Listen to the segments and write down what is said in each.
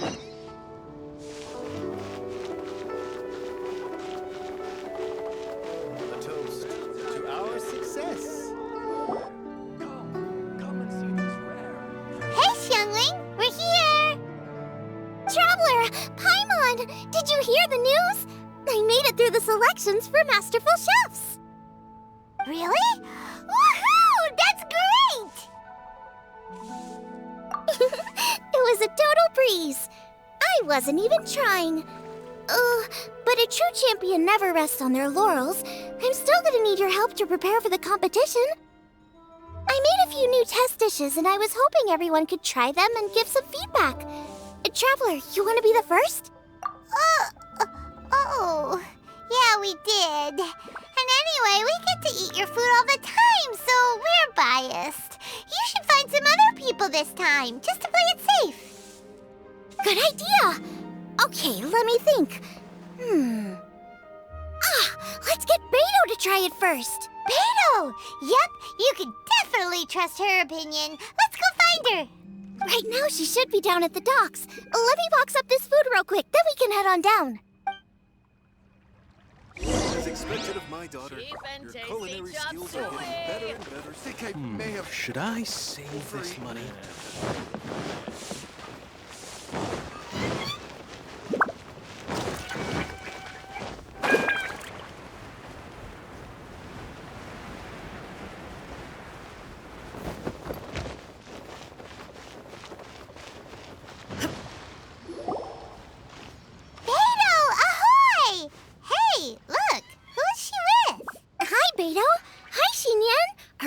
A toast to our success. Come and see this rare. Hey, youngling, we're here! Traveler, Paimon, did you hear the news? I made it through the selections for Masterful Chefs. Really? Woohoo! That's great! It was a total breeze. I wasn't even trying. But a true champion never rests on their laurels. I'm still gonna need your help to prepare for the competition. I made a few new test dishes, and I was hoping everyone could try them and give some feedback. Traveler, you want to be the first? Oh, yeah, we did. And anyway, we get to eat your food all the time, so we're biased. You should find some other people this time, just to play it safe. Good idea. Okay, let me think. Let's get Beto to try it first. Beto! Yep, you can definitely trust her opinion. Let's go find her. Right now, she should be down at the docks. Let me box up this food real quick, then we can head on down. As expected of my daughter, your culinary skills are getting better and better. I think I may have... Should I save this money?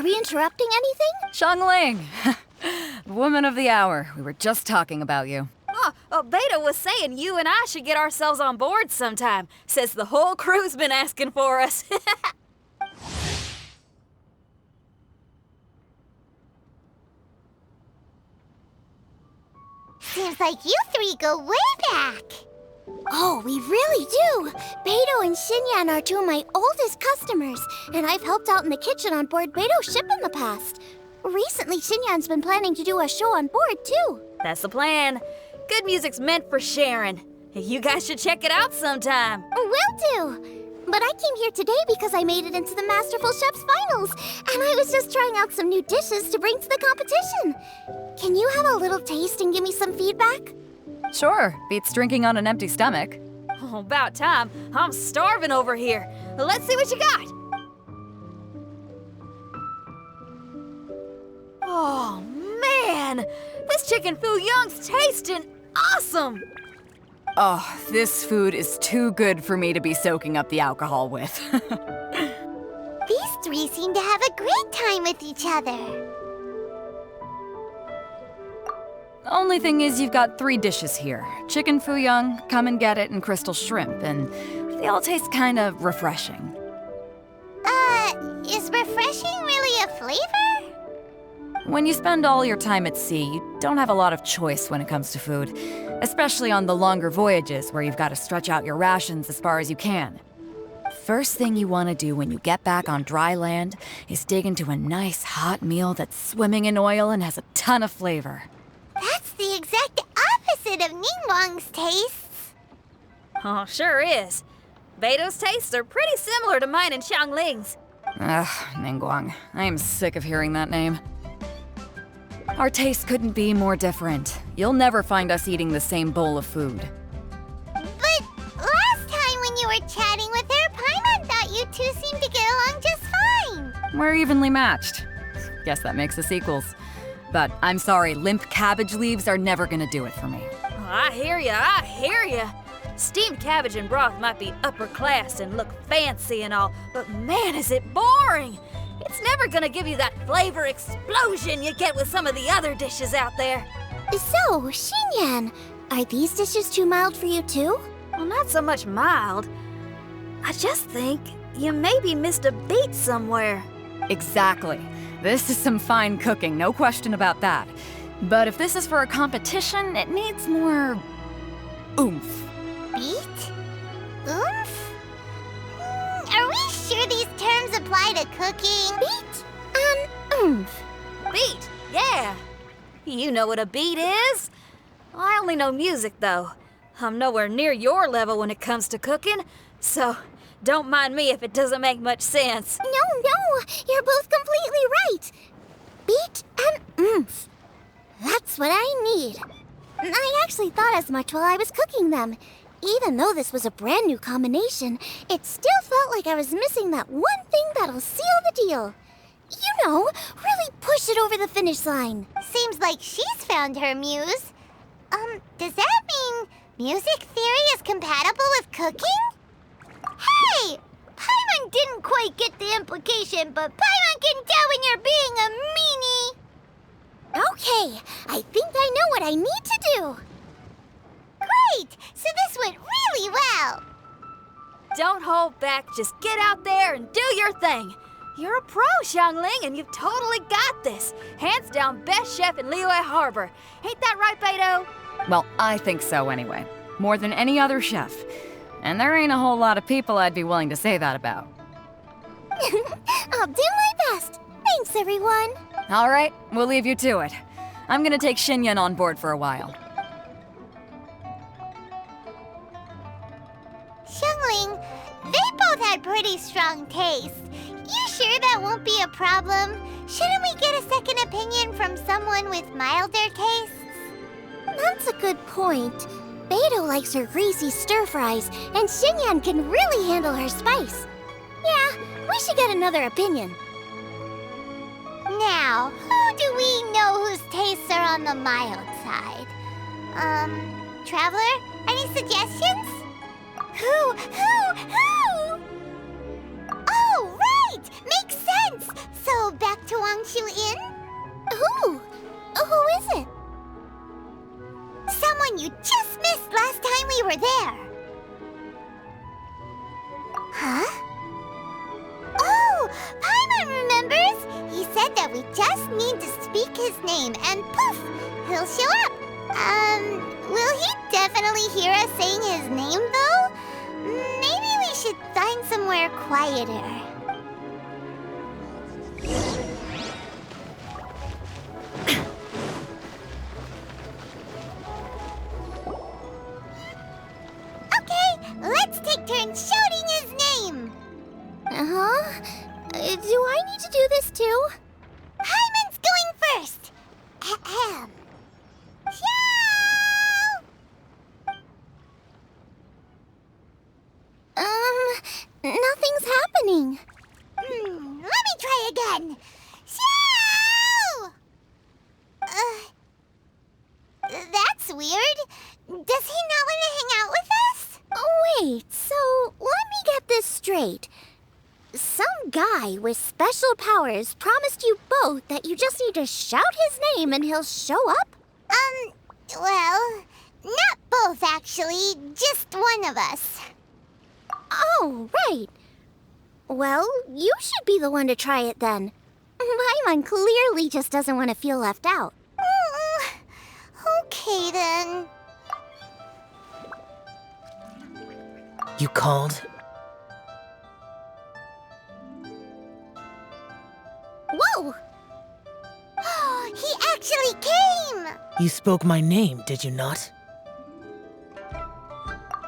Interrupting anything? Xiangling! Woman of the hour. We were just talking about you. Beta was saying you and I should get ourselves on board sometime. Says the whole crew's been asking for us. Seems like you three go way back. Oh, we really do! Beto and Xinyan are two of my oldest customers, and I've helped out in the kitchen on board Beto's ship in the past. Recently, Xinyan's been planning to do a show on board, too. That's the plan. Good music's meant for sharing. You guys should check it out sometime. Will do! But I came here today because I made it into the Masterful Chef's finals, and I was just trying out some new dishes to bring to the competition. Can you have a little taste and give me some feedback? Sure, beats drinking on an empty stomach. Oh, about time. I'm starving over here. Let's see what you got. Oh, man! This chicken fuyong's tasting awesome! Oh, this food is too good for me to be soaking up the alcohol with. These three seem to have a great time with each other. Only thing is you've got 3 dishes here. Chicken fuyong, come and get it, and crystal shrimp, and they all taste kind of refreshing. Is refreshing really a flavor? When you spend all your time at sea, you don't have a lot of choice when it comes to food, especially on the longer voyages where you've got to stretch out your rations as far as you can. First thing you want to do when you get back on dry land is dig into a nice hot meal that's swimming in oil and has a ton of flavor. That's the exact opposite of Ningguang's tastes. Oh, sure is. Beto's tastes are pretty similar to mine and Xiangling's. Ugh, Ningguang. I am sick of hearing that name. Our tastes couldn't be more different. You'll never find us eating the same bowl of food. But last time when you were chatting with her, Paimon thought you two seemed to get along just fine. We're evenly matched. Guess that makes us equals. But I'm sorry, limp cabbage leaves are never gonna do it for me. Oh, I hear ya. Steamed cabbage and broth might be upper class and look fancy and all, but man, is it boring! It's never gonna give you that flavor explosion you get with some of the other dishes out there. So, Xinyan, are these dishes too mild for you too? Well, not so much mild. I just think you maybe missed a beat somewhere. Exactly. This is some fine cooking, no question about that. But if this is for a competition, it needs more oomph. Beat? Oomph? Are we sure these terms apply to cooking? Beat and oomph. Beat, yeah. You know what a beat is. I only know music, though. I'm nowhere near your level when it comes to cooking, so don't mind me if it doesn't make much sense. No, you're both completely right. Beat and oomph. That's what I need. I actually thought as much while I was cooking them. Even though this was a brand new combination, it still felt like I was missing that one thing that'll seal the deal. You know, really push it over the finish line. Seems like she's found her muse. Does that mean music theory is compatible with cooking? Hey! Paimon didn't quite get the implication, but Paimon can tell when you're being a meanie. Okay, I think I know what I need to do. Great! So this went really well. Don't hold back, just get out there and do your thing. You're a pro, Xiangling, and you've totally got this. Hands down best chef in Liyue Harbor. Ain't that right, Beto? Well, I think so anyway. More than any other chef. And there ain't a whole lot of people I'd be willing to say that about. I'll do my best. Thanks, everyone. All right, we'll leave you to it. I'm gonna take Xinyan on board for a while. Xiangling, they both had pretty strong taste. You sure that won't be a problem? Shouldn't we get a second opinion from someone with milder tastes? That's a good point. Beto likes her greasy stir-fries, and Xinyan can really handle her spice. Yeah, we should get another opinion. Now, who do we know whose tastes are on the mild side? Traveler, any suggestions? Who? Oh, right! Makes sense! So, back to Wangshu Inn? Who? Who is it? Someone you just missed last time we were there. Huh? Oh, Paimon remembers! He said that we just need to speak his name and poof, he'll show up. Will he definitely hear us saying his name though? Maybe we should find somewhere quieter. Okay, let's take turns shouting his name. Uh-huh. Do I need to do this too? Hyman's going first. Ahem. Shout! Nothing's happening. Let me try again. Shout! That's weird. Does he not want to hang out with us? Oh, wait, so let me get this straight. Some guy with special powers promised you both that you just need to shout his name and he'll show up? Well, not both actually, just one of us. Oh, right. Well, you should be the one to try it then. Paimon clearly just doesn't want to feel left out. Okay then. You called? Whoa! He actually came! You spoke my name, did you not?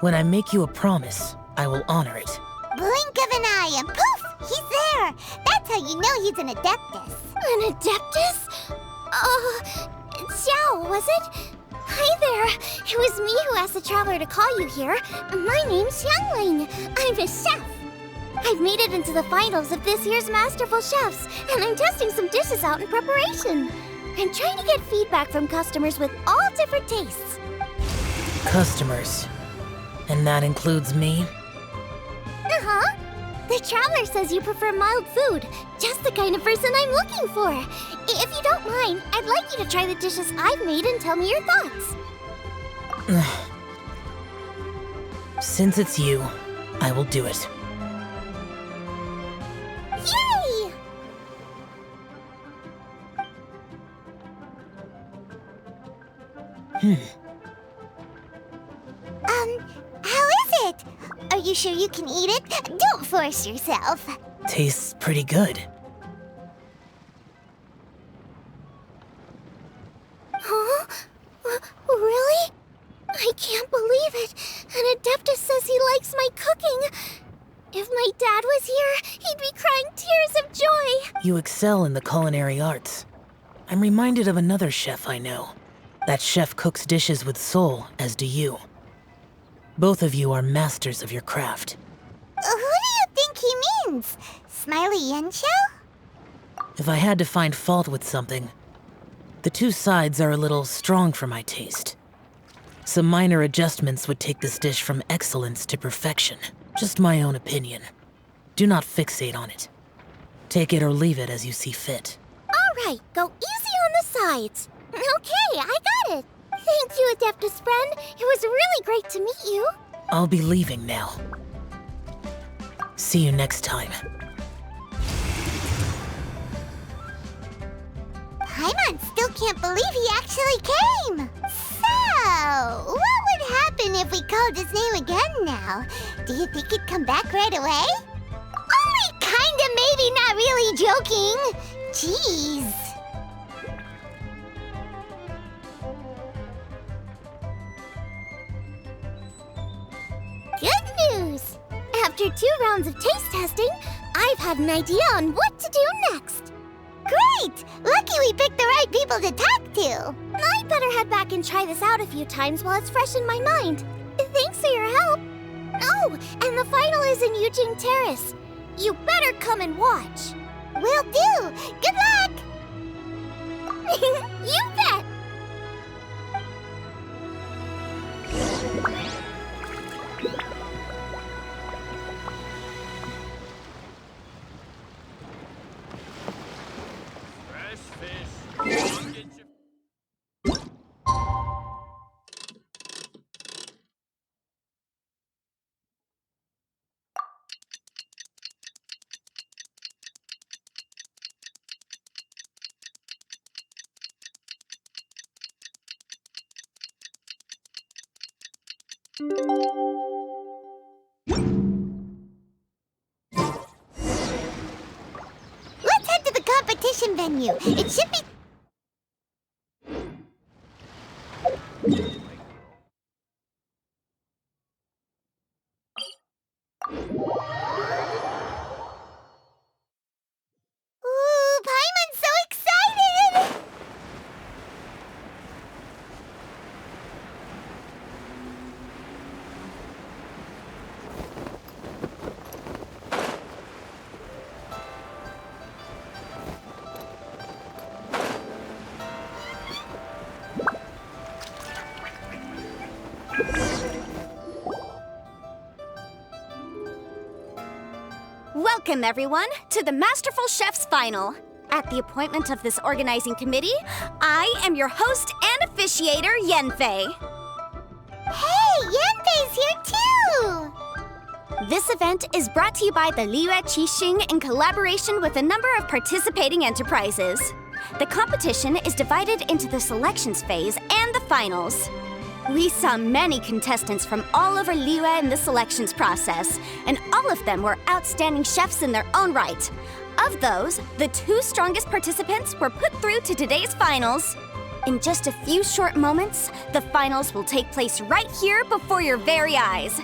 When I make you a promise, I will honor it. Blink of an eye and poof! He's there! That's how you know he's an Adeptus. An Adeptus? Xiao, was it? Hi there. It was me who asked the traveler to call you here. My name's Xiangling. I'm a chef. I've made it into the finals of this year's Masterful Chefs, and I'm testing some dishes out in preparation. I'm trying to get feedback from customers with all different tastes. Customers. And that includes me? Uh-huh. The traveler says you prefer mild food, just the kind of person I'm looking for. If you don't mind, I'd like you to try the dishes I've made and tell me your thoughts. Since it's you, I will do it. Yay! How is it? Are you sure you can eat it? Don't force yourself. Tastes pretty good. Huh? Really? I can't believe it. An Adeptus says he likes my cooking. If my dad was here, he'd be crying tears of joy. You excel in the culinary arts. I'm reminded of another chef I know. That chef cooks dishes with soul, as do you. Both of you are masters of your craft. Who do you think he means? Smiley Yenshao? If I had to find fault with something, the two sides are a little strong for my taste. Some minor adjustments would take this dish from excellence to perfection. Just my own opinion. Do not fixate on it. Take it or leave it as you see fit. All right, go easy on the sides. Okay, I got it. Thank you, Adeptus friend. It was really great to meet you. I'll be leaving now. See you next time. Paimon still can't believe he actually came. So, what would happen if we called his name again now? Do you think he'd come back right away? Only kinda, maybe, not really joking. Jeez. Good news! After 2 rounds of taste testing, I've had an idea on what to do next. Great! Lucky we picked the right people to talk to. I'd better head back and try this out a few times while it's fresh in my mind. Thanks for your help. Oh, and the final is in Yujing Terrace. You better come and watch. Will do. Good luck! You bet! Let's head to the competition venue. It should be... Ooh, Paimon's so excited! Welcome, everyone, to the Masterful Chef's Final. At the appointment of this organizing committee, I am your host and officiator, Yenfei. Hey, Yanfei's here too! This event is brought to you by the Liyue Qixing in collaboration with a number of participating enterprises. The competition is divided into the selections phase and the finals. We saw many contestants from all over Liyue in the selections process, and all of them were outstanding chefs in their own right. Of those, the 2 strongest participants were put through to today's finals. In just a few short moments, the finals will take place right here before your very eyes.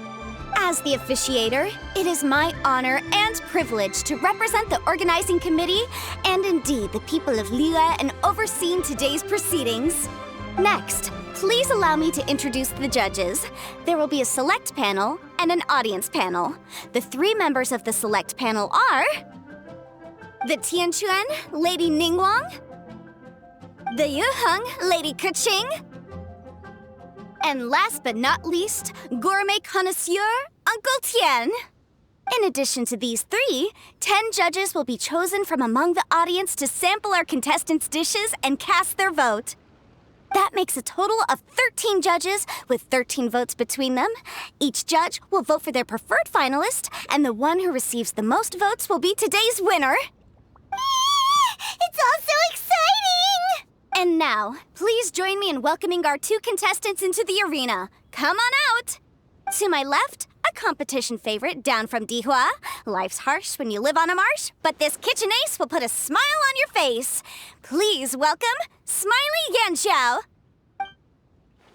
As the officiator, it is my honor and privilege to represent the organizing committee and indeed the people of Liyue in overseeing today's proceedings. Next, please allow me to introduce the judges. There will be a select panel and an audience panel. The 3 members of the select panel are... the Tianquan, Lady Ningguang, the Yuheng, Lady Keqing, and last but not least, gourmet connoisseur, Uncle Tian. In addition to these 3, 10 judges will be chosen from among the audience to sample our contestants' dishes and cast their vote. That makes a total of 13 judges with 13 votes between them. Each judge will vote for their preferred finalist, and the one who receives the most votes will be today's winner. It's all so exciting! And now, please join me in welcoming our 2 contestants into the arena. Come on out! To my left, a competition favorite down from Dihua. Life's harsh when you live on a marsh, but this kitchen ace will put a smile on your face. Please welcome Smiley Yanxiao.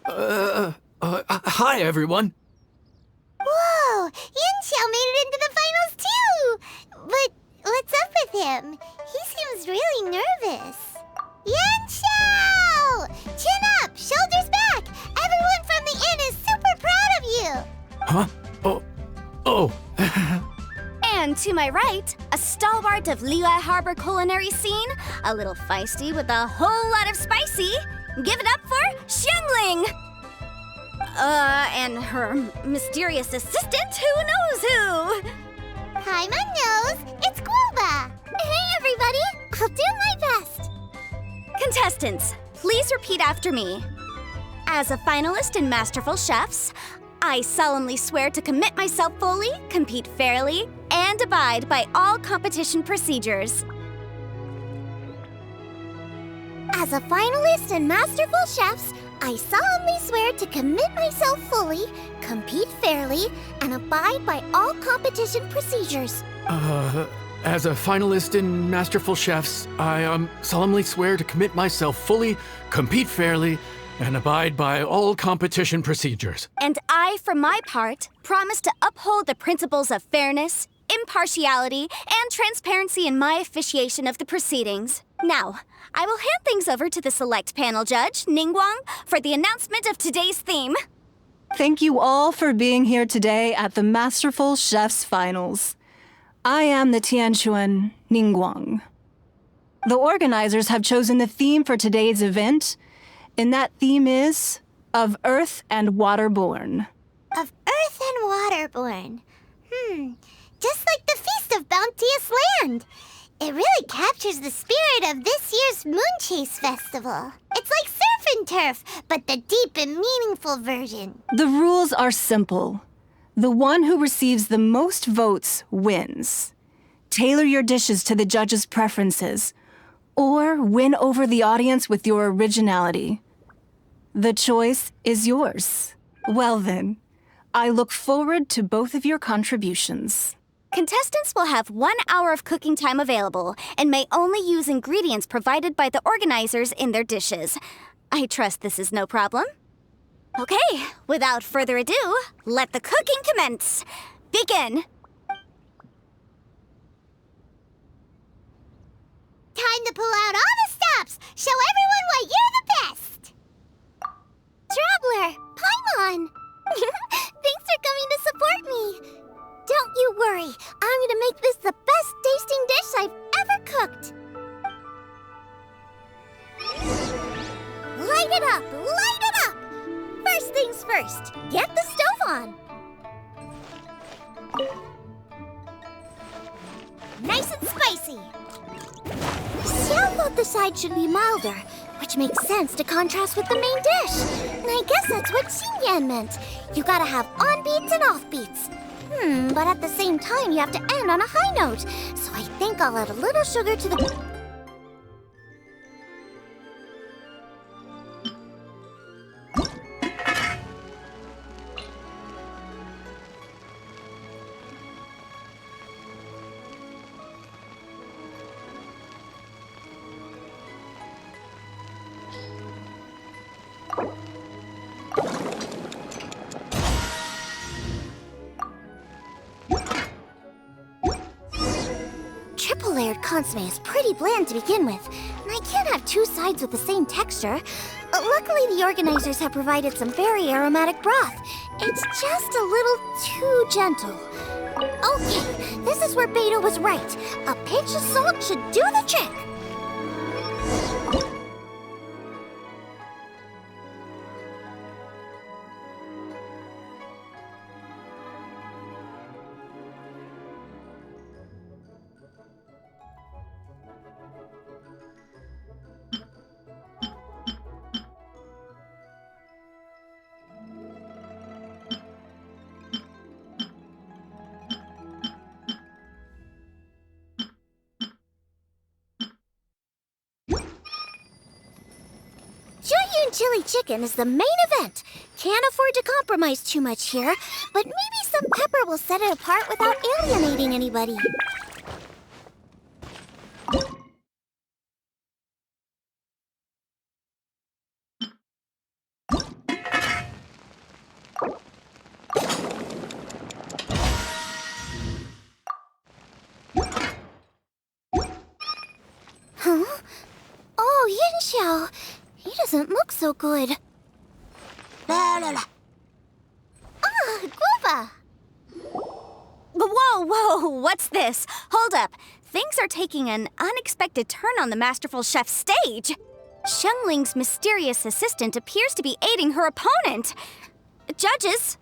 Hi, everyone. Whoa! Yanxiao made it into the finals too! But what's up with him? He seems really nervous. Yanxiao! Chin up! Shoulders back! Everyone from the inn is super proud of you! Huh? Oh. And to my right, a stalwart of Liyue Harbor culinary scene, a little feisty with a whole lot of spicy. Give it up for Xiangling! And her mysterious assistant, who knows who? Paimon knows! It's Guoba! Hey, everybody! I'll do my best! Contestants, please repeat after me. As a finalist in Masterful Chefs, I solemnly swear to commit myself fully, compete fairly, and abide by all competition procedures. As a finalist in Masterful Chefs, I solemnly swear to commit myself fully, compete fairly, and abide by all competition procedures. As a finalist in Masterful Chefs, I solemnly swear to commit myself fully, compete fairly, and abide by all competition procedures. And I, for my part, promise to uphold the principles of fairness, impartiality, and transparency in my officiation of the proceedings. Now, I will hand things over to the select panel judge, Ningguang, for the announcement of today's theme. Thank you all for being here today at the Masterful Chefs Finals. I am the Tianquan Ningguang. The organizers have chosen the theme for today's event, and that theme is Of Earth and Waterborn. Of Earth and Waterborn. Just like the Feast of Bounteous Land. It really captures the spirit of this year's Moon Chase Festival. It's like surf and turf, but the deep and meaningful version. The rules are simple. The one who receives the most votes wins. Tailor your dishes to the judges' preferences, or win over the audience with your originality. The choice is yours. Well then, I look forward to both of your contributions. Contestants will have 1 hour of cooking time available and may only use ingredients provided by the organizers in their dishes. I trust this is no problem. Okay, without further ado, let the cooking commence. Begin. Time to pull out all the stops. Show everyone why you're the best. Traveler, Paimon! Thanks for coming to support me. Don't you worry, I'm gonna make this the best tasting dish I've ever cooked. Light it up! Light it up! First things first, get the stove on. Nice and spicy. Xiao thought the side should be milder, which makes sense to contrast with the main dish. And I guess that's what Xinyan meant. You gotta have on-beats and off-beats. But at the same time, you have to end on a high note. So I think I'll add a little sugar to the... Triple-layered consomme is pretty bland to begin with, and I can't have two sides with the same texture. Luckily, the organizers have provided some very aromatic broth. It's just a little too gentle. Okay, this is where Beto was right. A pinch of salt should do the trick. Chili chicken is the main event. Can't afford to compromise too much here, but maybe some pepper will set it apart without alienating anybody. Xiao. He doesn't look so good. Ah, Guava! Whoa, what's this? Hold up. Things are taking an unexpected turn on the Masterful Chef's stage. Xiangling's mysterious assistant appears to be aiding her opponent. Judges,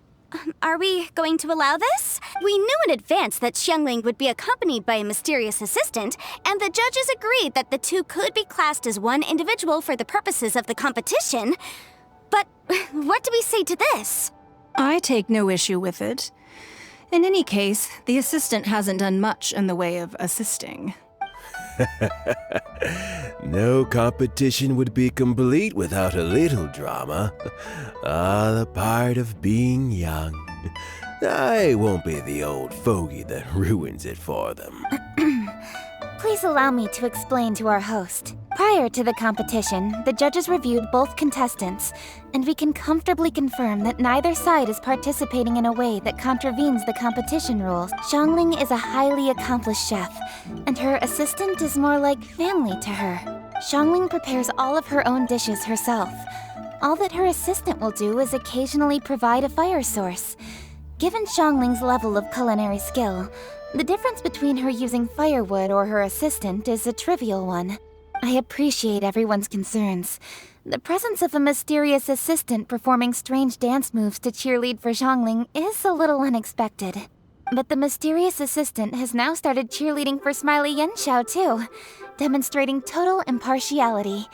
are we going to allow this? We knew in advance that Xiangling would be accompanied by a mysterious assistant, and the judges agreed that the two could be classed as one individual for the purposes of the competition. But what do we say to this? I take no issue with it. In any case, the assistant hasn't done much in the way of assisting. No competition would be complete without a little drama. All a part of being young. I won't be the old fogey that ruins it for them. Please allow me to explain to our host. Prior to the competition, the judges reviewed both contestants, and we can comfortably confirm that neither side is participating in a way that contravenes the competition rules. Xiangling is a highly accomplished chef, and her assistant is more like family to her. Xiangling prepares all of her own dishes herself. All that her assistant will do is occasionally provide a fire source. Given Xiangling's level of culinary skill, the difference between her using firewood or her assistant is a trivial one. I appreciate everyone's concerns. The presence of a mysterious assistant performing strange dance moves to cheerlead for Xiangling is a little unexpected. But the mysterious assistant has now started cheerleading for Smiley Yenshao too, demonstrating total impartiality.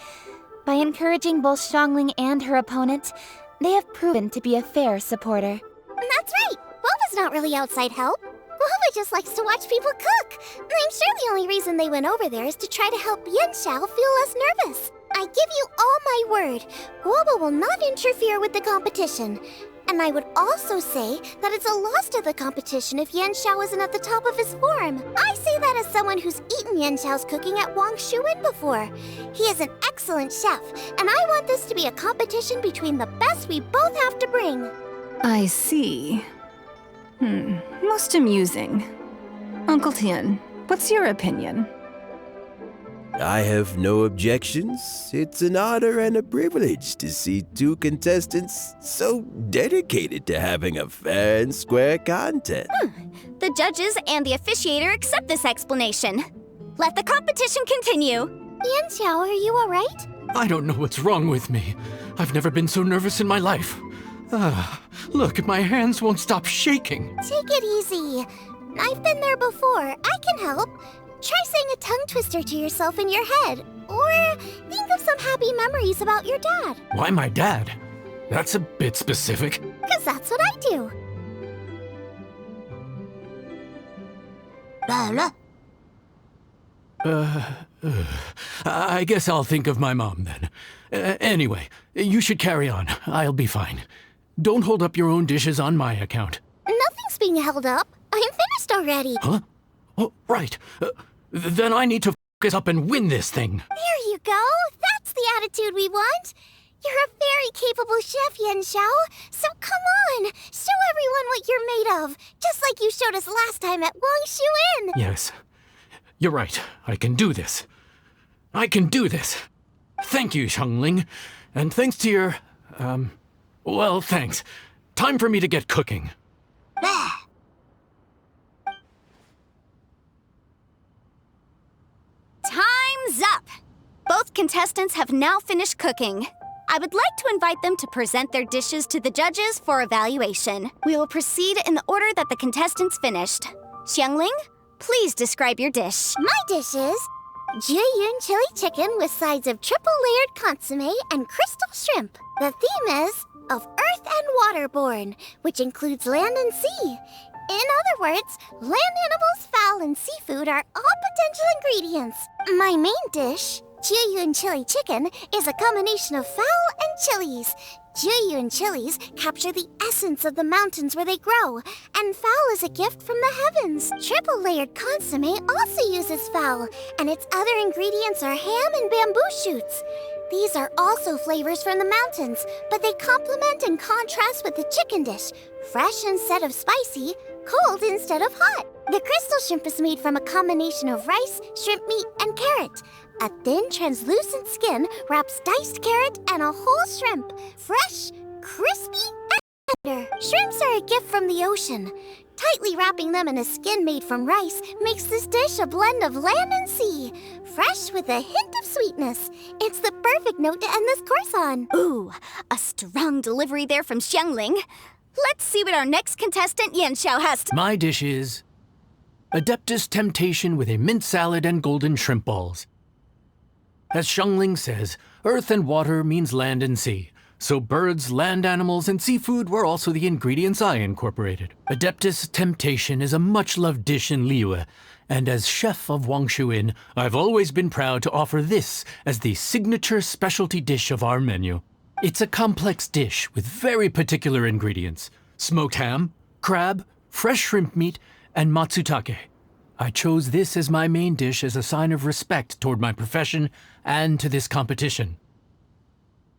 By encouraging both Xiangling and her opponent, they have proven to be a fair supporter. That's right! Guava's not really outside help. Guava just likes to watch people cook. I'm sure the only reason they went over there is to try to help Yenshao feel less nervous. I give you all my word, Guava will not interfere with the competition. And I would also say that it's a loss to the competition if Yenshao isn't at the top of his form. I say that as someone who's eaten Yenshao's cooking at Wang Shuin before. He is an excellent chef, and I want this to be a competition between the best we both have to bring. I see. Most amusing. Uncle Tian, what's your opinion? I have no objections. It's an honor and a privilege to see two contestants so dedicated to having a fair and square contest. The judges and the officiator accept this explanation. Let the competition continue. Yenshao, are you alright? I don't know what's wrong with me. I've never been so nervous in my life. Look, my hands won't stop shaking. Take it easy. I've been there before. I can help. Try saying a tongue twister to yourself in your head. Or think of some happy memories about your dad. Why my dad? That's a bit specific. 'Cause that's what I do. I guess I'll think of my mom then. Anyway, you should carry on. I'll be fine. Don't hold up your own dishes on my account. Nothing's being held up. I'm finished already. Huh? Oh, right. Then I need to focus up and win this thing. There you go. That's the attitude we want. You're a very capable chef, Yenshao. So come on, show everyone what you're made of, just like you showed us last time at Wang Shuin. Yes, you're right. I can do this. I can do this. Thank you, Xiangling. And thanks to your, well, thanks. Time for me to get cooking. Time's up! Both contestants have now finished cooking. I would like to invite them to present their dishes to the judges for evaluation. We will proceed in the order that the contestants finished. Xiangling, please describe your dish. My dish is Jieyun chili chicken with sides of triple-layered consomme and crystal shrimp. The theme is of earth and waterborne, which includes land and sea. In other words, land animals, fowl, and seafood are all potential ingredients. My main dish, Jieyun chili chicken, is a combination of fowl and chilies. Jieyun chilies capture the essence of the mountains where they grow, and fowl is a gift from the heavens. Triple-layered consomme also uses fowl, and its other ingredients are ham and bamboo shoots. These are also flavors from the mountains, but they complement and contrast with the chicken dish, fresh instead of spicy, cold instead of hot. The crystal shrimp is made from a combination of rice, shrimp meat, and carrot. A thin, translucent skin wraps diced carrot and a whole shrimp. Fresh, crispy, and tender. Shrimps are a gift from the ocean. Tightly wrapping them in a skin made from rice makes this dish a blend of land and sea. Fresh with a hint of sweetness. It's the perfect note to end this course on. Ooh, a strong delivery there from Xiangling. Let's see what our next contestant Yanxiao has to— My dish is Adeptus Temptation with a mint salad and golden shrimp balls. As Xiangling says, earth and water means land and sea. So birds, land animals, and seafood were also the ingredients I incorporated. Adeptus Temptation is a much-loved dish in Liyue, and as chef of Wangshu Inn, I've always been proud to offer this as the signature specialty dish of our menu. It's a complex dish with very particular ingredients: smoked ham, crab, fresh shrimp meat, and matsutake. I chose this as my main dish as a sign of respect toward my profession and to this competition.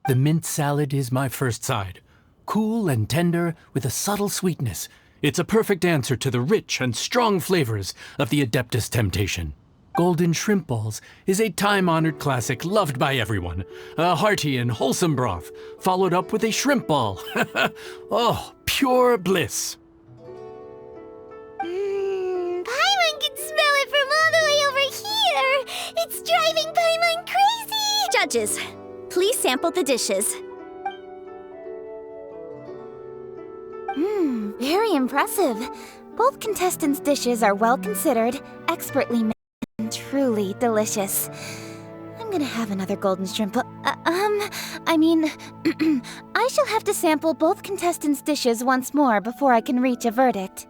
The mint salad is my first side. Cool and tender with a subtle sweetness. It's a perfect answer to the rich and strong flavors of the Adeptus Temptation. Golden shrimp balls is a time-honored classic loved by everyone. A hearty and wholesome broth, followed up with a shrimp ball. Oh, pure bliss. Paimon can smell it from all the way over here. It's driving Paimon crazy. Judges, please sample the dishes. Very impressive. Both contestants' dishes are well considered, expertly made, and truly delicious. I'm gonna have another golden shrimp. I shall have to sample both contestants' dishes once more before I can reach a verdict.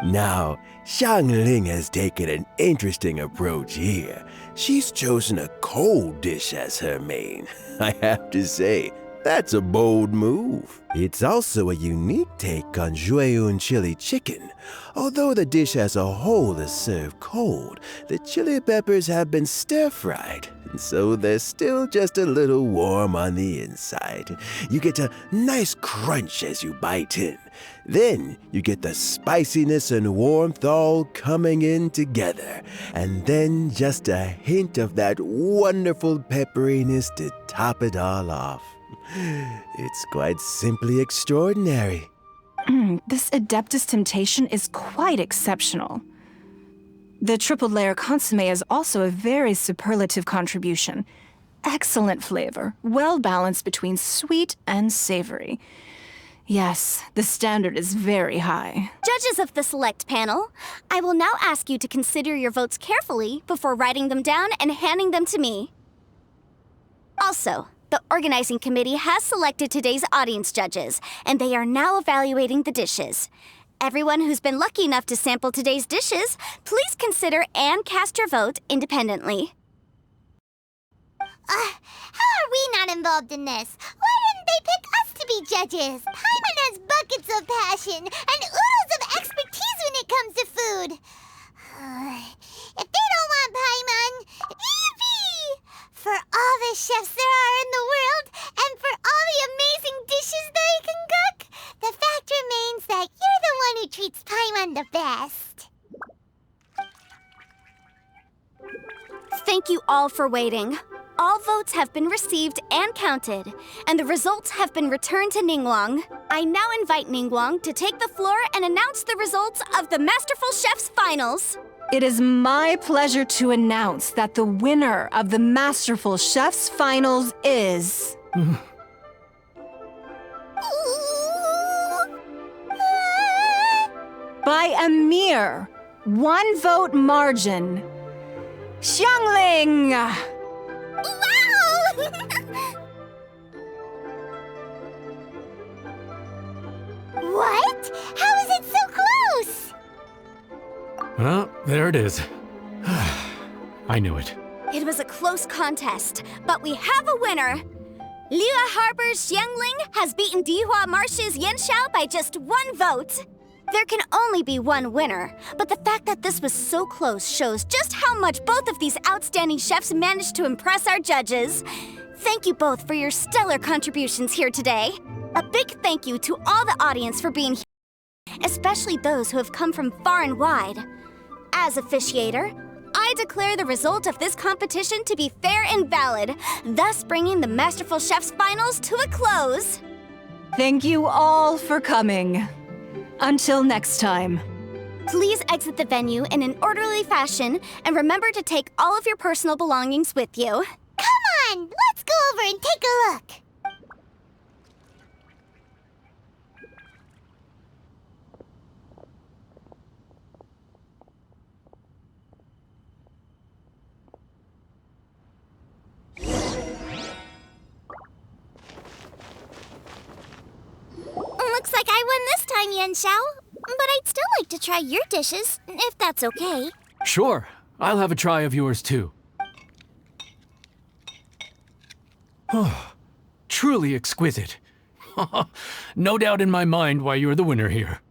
Now, Xiangling has taken an interesting approach here. She's chosen a cold dish as her main. I have to say, that's a bold move. It's also a unique take on Jueyun chili chicken. Although the dish as a whole is served cold, the chili peppers have been stir-fried, and so they're still just a little warm on the inside. You get a nice crunch as you bite in. Then you get the spiciness and warmth all coming in together, and then just a hint of that wonderful pepperiness to top it all off. It's quite simply extraordinary. This Adeptus Temptation is quite exceptional. The triple layer consomme is also a very superlative contribution. Excellent flavor, well balanced between sweet and savory. Yes, the standard is very high. Judges of the select panel, I will now ask you to consider your votes carefully before writing them down and handing them to me. Also, the organizing committee has selected today's audience judges, and they are now evaluating the dishes. Everyone who's been lucky enough to sample today's dishes, please consider and cast your vote independently. How are we not involved in this? Why didn't they pick us to be judges? Paimon has buckets of passion and oodles of expertise when it comes to food. If they don't want Paimon, yippee! For all the chefs there are in the world, and for all the amazing dishes they can cook, the fact remains that you're the one who treats Paimon the best. Thank you all for waiting. All votes have been received and counted, and the results have been returned to Ningguang. I now invite Ningguang to take the floor and announce the results of the Masterful Chef's Finals. It is my pleasure to announce that the winner of the Masterful Chef's Finals is... by a mere 1 vote margin, Xiangling! Wow! What? How is it so close? Well, there it is. I knew it. It was a close contest, but we have a winner. Liyue Harbor's Xiangling has beaten Dihua Marsh's Yanxiao by just 1 vote. There can only be one winner, but the fact that this was so close shows just how much both of these outstanding chefs managed to impress our judges. Thank you both for your stellar contributions here today. A big thank you to all the audience for being here, especially those who have come from far and wide. as officiator, I declare the result of this competition to be fair and valid, thus bringing the Masterful Chef's finals to a close. Thank you all for coming. Until next time. Please exit the venue in an orderly fashion and remember to take all of your personal belongings with you. Come on, let's go over and take a look. Looks like I won this time, Yen Xiao. But I'd still like to try your dishes, if that's okay. Sure, I'll have a try of yours too. Oh, truly exquisite. No doubt in my mind why you're the winner here.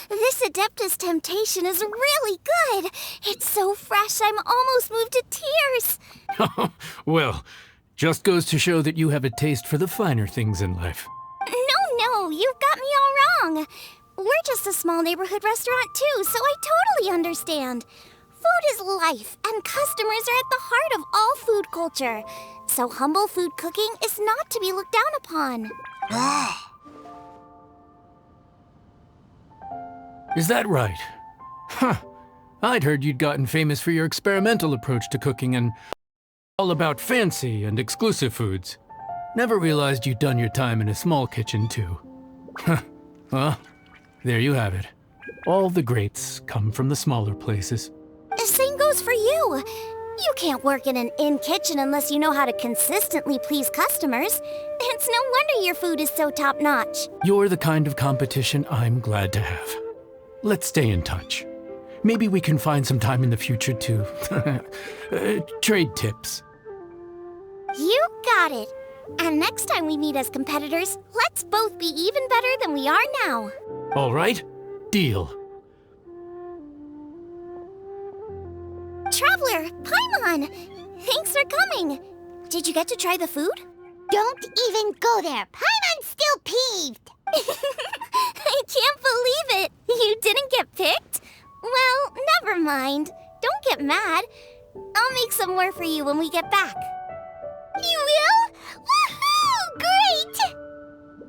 This Adeptus Temptation is really good. It's so fresh, I'm almost moved to tears. Well, just goes to show that you have a taste for the finer things in life. No, you've got me all wrong. We're just a small neighborhood restaurant too, so I totally understand. Food is life, and customers are at the heart of all food culture. So humble food cooking is not to be looked down upon. Is that right? Huh. I'd heard you'd gotten famous for your experimental approach to cooking and all about fancy and exclusive foods. Never realized you'd done your time in a small kitchen, too. Well, there you have it. All the greats come from the smaller places. The same goes for you. You can't work in an inn kitchen unless you know how to consistently please customers. It's no wonder your food is so top-notch. You're the kind of competition I'm glad to have. Let's stay in touch. Maybe we can find some time in the future to trade tips. You got it. And next time we meet as competitors, let's both be even better than we are now. All right, deal. Traveler, Paimon! Thanks for coming. Did you get to try the food? Don't even go there. Paimon's still peeved. I can't believe it. You didn't get picked? Well, never mind. Don't get mad. I'll make some more for you when we get back. You will? Woohoo! Great!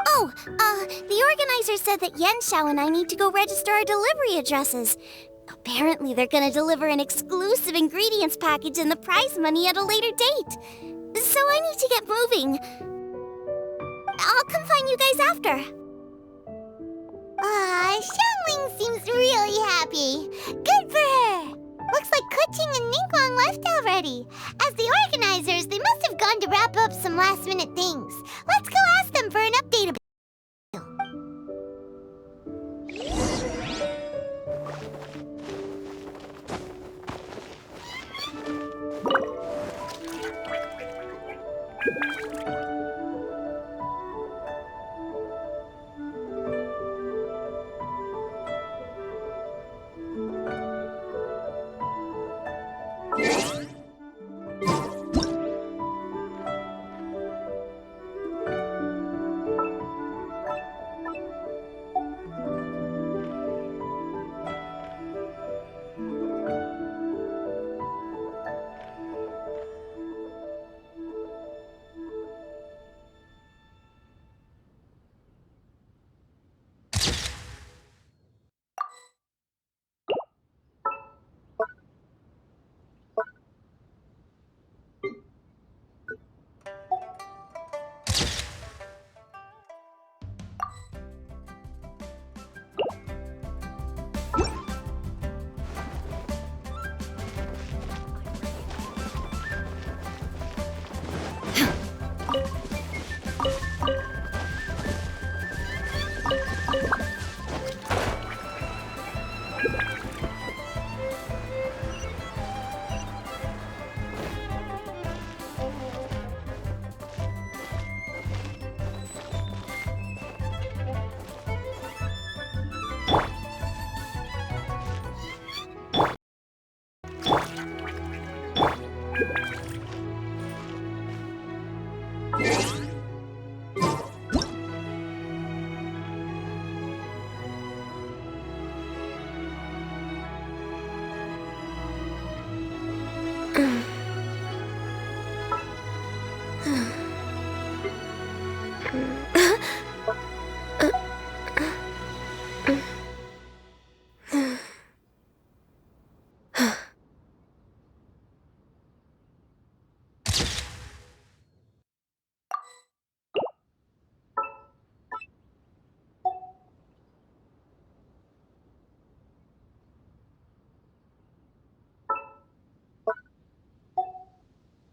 Oh, the organizer said that Yen Xiao and I need to go register our delivery addresses. Apparently, they're gonna deliver an exclusive ingredients package and the prize money at a later date. So I need to get moving. I'll come find you guys after. Xiangling seems really happy. Good for her. Looks like Kuching and Ningguang left already. As the organizers, they must have gone to wrap up some last-minute things. Let's go ask them for an update.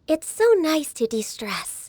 It's so nice to de-stress.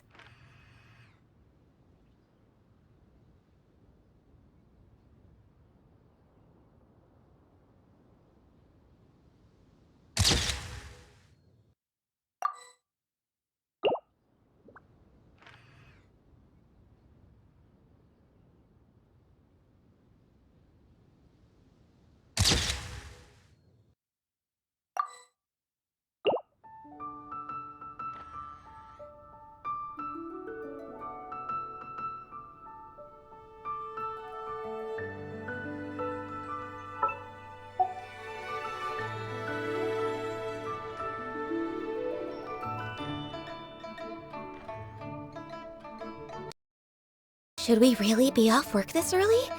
Should we really be off work this early?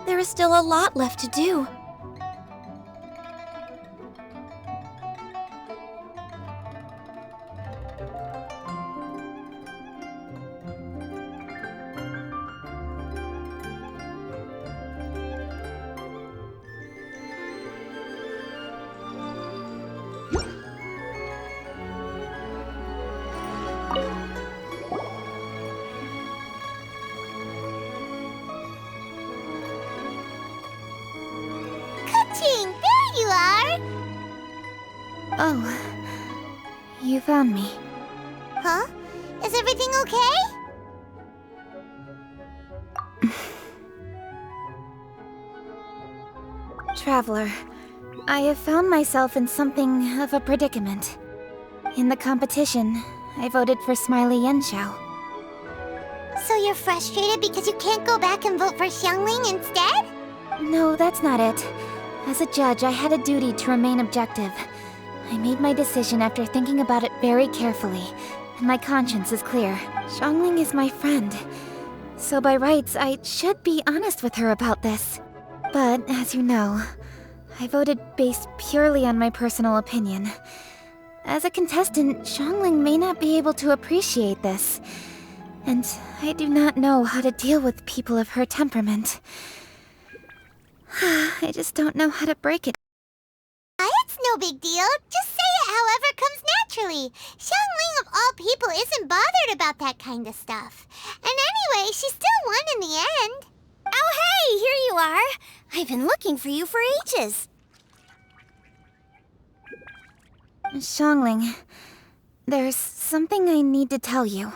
There is still a lot left to do. Ka-ching! There you are! Oh, you found me. Huh? Is everything okay? Traveler, I have found myself in something of a predicament. In the competition, I voted for Smiley Yenshao. So you're frustrated because you can't go back and vote for Xiangling instead? No, that's not it. As a judge, I had a duty to remain objective. I made my decision after thinking about it very carefully, and my conscience is clear. Xiangling is my friend. So by rights, I should be honest with her about this. But, as you know, I voted based purely on my personal opinion. As a contestant, Xiangling may not be able to appreciate this. And I do not know how to deal with people of her temperament. I just don't know how to break it. It's no big deal. Just say it however comes naturally. Xiangling of all people isn't bothered about that kind of stuff. And anyway, she still won in the end. Oh hey, here you are! I've been looking for you for ages. Xiangling, there's something I need to tell you.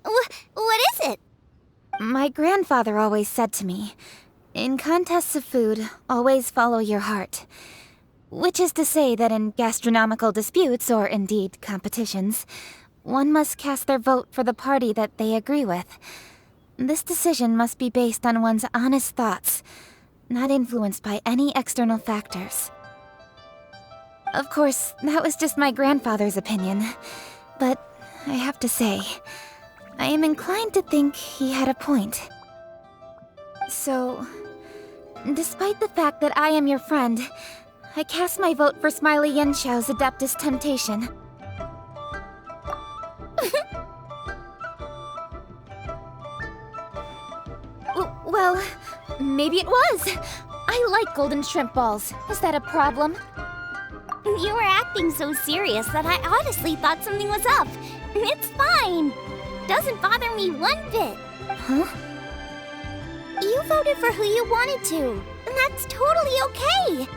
What is it? My grandfather always said to me, in contests of food, always follow your heart. Which is to say that in gastronomical disputes, or indeed competitions, one must cast their vote for the party that they agree with. This decision must be based on one's honest thoughts, not influenced by any external factors. Of course, that was just my grandfather's opinion, but I have to say, I am inclined to think he had a point. So, despite the fact that I am your friend, I cast my vote for Smiley Yenshao's Adeptus Temptation. Well, maybe it was. I like golden shrimp balls. Is that a problem? You were acting so serious that I honestly thought something was up. It's fine. Doesn't bother me one bit. Huh? You voted for who you wanted to, and that's totally okay.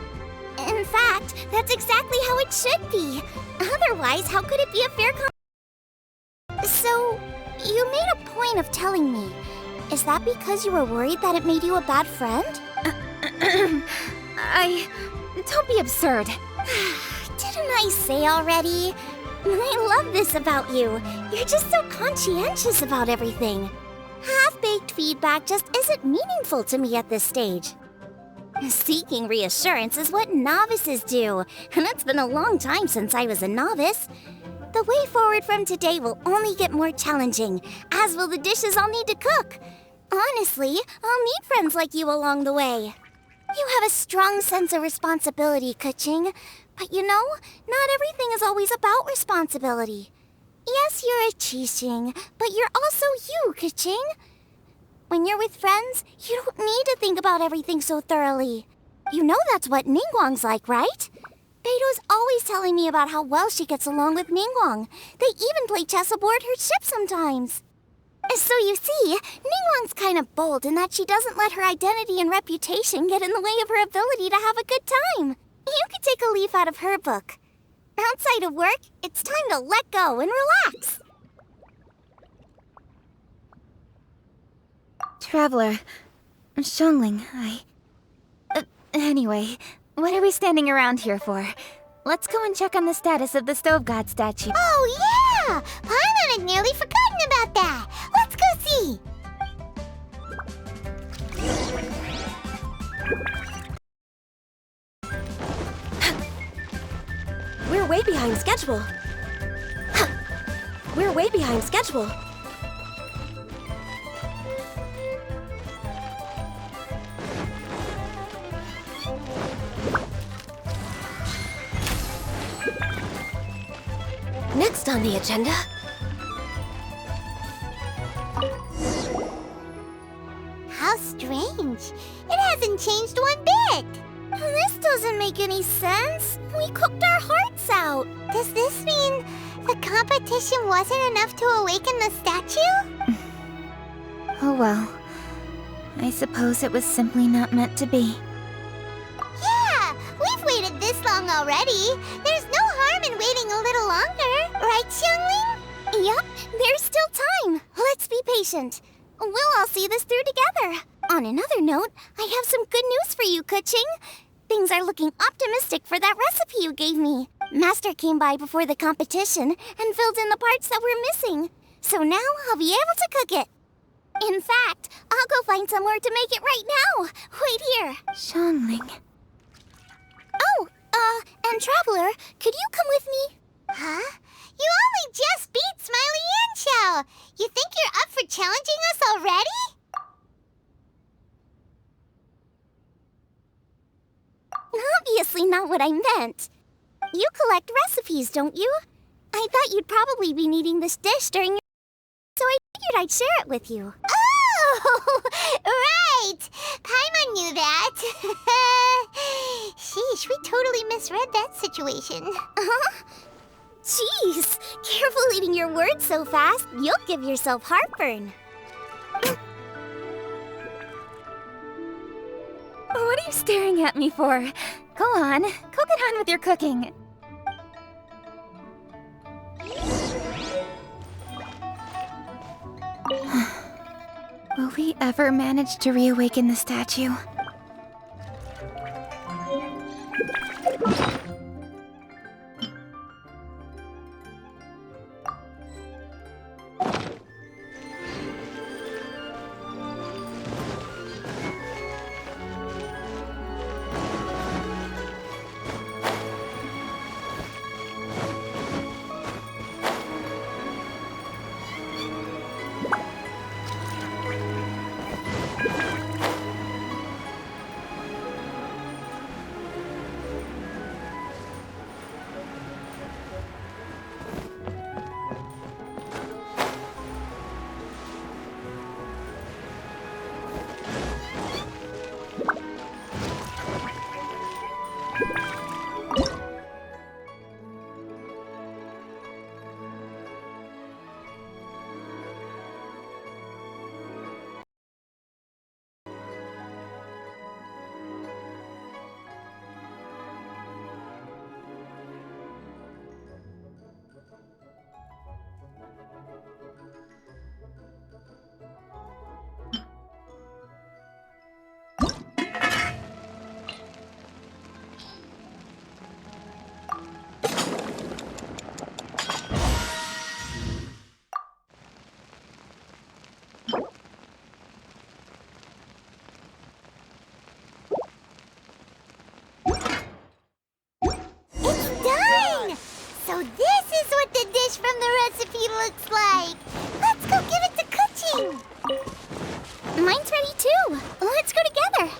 In fact, that's exactly how it should be. Otherwise, how could it be a fair So, you made a point of telling me. Is that because you were worried that it made you a bad friend? Don't be absurd. Didn't I say already? I love this about you. You're just so conscientious about everything. Half-baked feedback just isn't meaningful to me at this stage. Seeking reassurance is what novices do, and it's been a long time since I was a novice. The way forward from today will only get more challenging, as will the dishes I'll need to cook. Honestly, I'll need friends like you along the way. You have a strong sense of responsibility, Kuching. But you know, not everything is always about responsibility. Yes, you're a Qixing, but you're also you, Kuching. When you're with friends, you don't need to think about everything so thoroughly. You know that's what Ningguang's like, right? Beto's always telling me about how well she gets along with Ningguang. They even play chess aboard her ship sometimes. So you see, Ningguang's kind of bold in that she doesn't let her identity and reputation get in the way of her ability to have a good time. You could take a leaf out of her book. Outside of work, it's time to let go and relax. Traveler, Xiangling, anyway, what are we standing around here for? Let's go and check on the status of the Stove God statue. Oh, yeah! Paimon had nearly forgotten about that. Let's go see. We're way behind schedule. We're way behind schedule. Next on the agenda. How strange. It hasn't changed one bit. This doesn't make any sense. We cooked our hearts out. Does this mean the competition wasn't enough to awaken the statue? Oh well. I suppose it was simply not meant to be. Yeah, we've waited this long already. There's no harm in waiting a little longer. Right, Xiangling? Yup, there's still time. Let's be patient. We'll all see this through together. On another note, I have some good news for you, Kuching. Things are looking optimistic for that recipe you gave me. Master came by before the competition and filled in the parts that were missing. So now I'll be able to cook it. In fact, I'll go find somewhere to make it right now. Wait here. Xiangling. Oh, and Traveler, could you come with me? Huh? You only just beat Smiley and Xiao. You think you're up for challenging us already? Obviously not what I meant. You collect recipes, don't you? I thought you'd probably be needing this dish during your... So I figured I'd share it with you. Oh, right. Paimon knew that. Sheesh, we totally misread that situation. Jeez, careful eating your words so fast. You'll give yourself heartburn. What are you staring at me for? Go on, go get on with your cooking. Will we ever manage to reawaken the statue? looks like. Let's go give it to Kuching. Mine's ready too. Let's go together.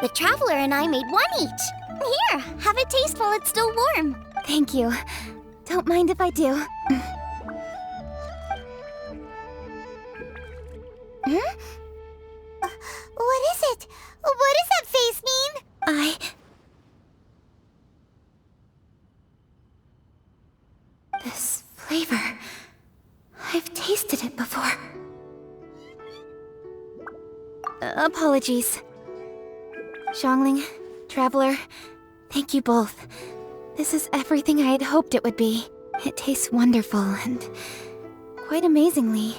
The Traveler and I made one each. Here, have a taste while it's still warm. Thank you. Don't mind if I do. What is it? What does that face mean? This flavor... I've tasted it before. Apologies. Xiangling, Traveler, thank you both. This is everything I had hoped it would be. It tastes wonderful and, quite amazingly,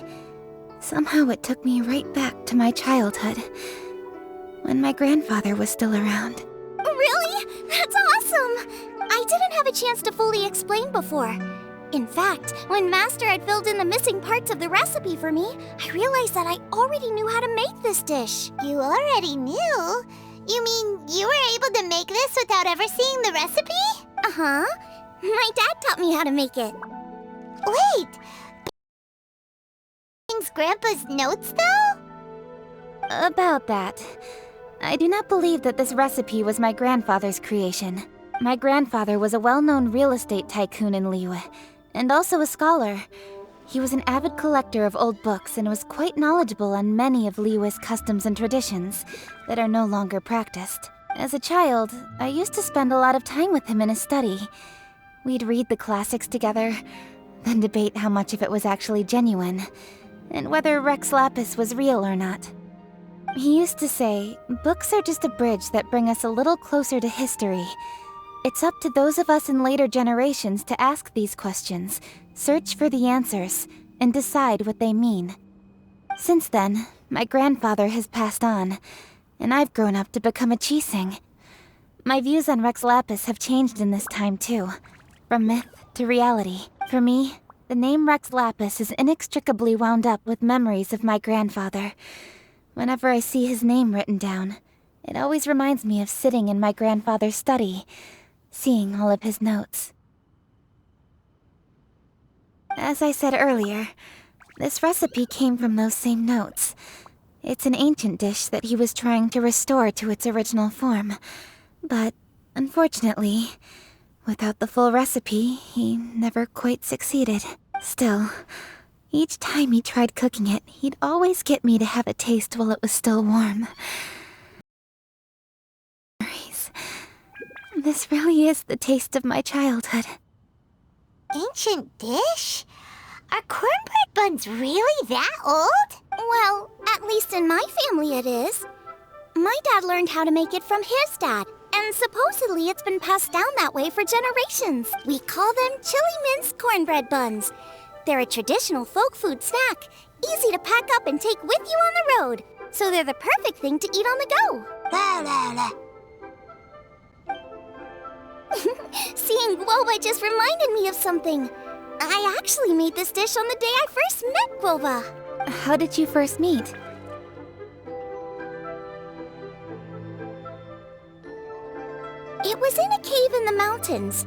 somehow it took me right back to my childhood, when my grandfather was still around. Really? That's awesome! I didn't have a chance to fully explain before. In fact, when Master had filled in the missing parts of the recipe for me, I realized that I already knew how to make this dish. You already knew? You mean you were able to make this without ever seeing the recipe? Uh-huh. My dad taught me how to make it. Wait! Grandpa's notes, though? About that. I do not believe that this recipe was my grandfather's creation. My grandfather was a well-known real estate tycoon in Liyue, and also a scholar. He was an avid collector of old books and was quite knowledgeable on many of Liyue's customs and traditions that are no longer practiced. As a child, I used to spend a lot of time with him in his study. We'd read the classics together, then debate how much of it was actually genuine, and whether Rex Lapis was real or not. He used to say, books are just a bridge that bring us a little closer to history. It's up to those of us in later generations to ask these questions, search for the answers, and decide what they mean. Since then, my grandfather has passed on, and I've grown up to become a Qixing. My views on Rex Lapis have changed in this time too, from myth to reality. For me, the name Rex Lapis is inextricably wound up with memories of my grandfather. Whenever I see his name written down, it always reminds me of sitting in my grandfather's study, seeing all of his notes. As I said earlier, this recipe came from those same notes. It's an ancient dish that he was trying to restore to its original form. But, unfortunately, without the full recipe, he never quite succeeded. Still, each time he tried cooking it, he'd always get me to have a taste while it was still warm. This really is the taste of my childhood. Ancient dish? Are cornbread buns really that old? Well, at least in my family it is. My dad learned how to make it from his dad, and supposedly it's been passed down that way for generations. We call them chili minced cornbread buns. They're a traditional folk food snack, easy to pack up and take with you on the road. So they're the perfect thing to eat on the go. La la la. Seeing Guoba just reminded me of something. I actually made this dish on the day I first met Guoba. How did you first meet? It was in a cave in the mountains.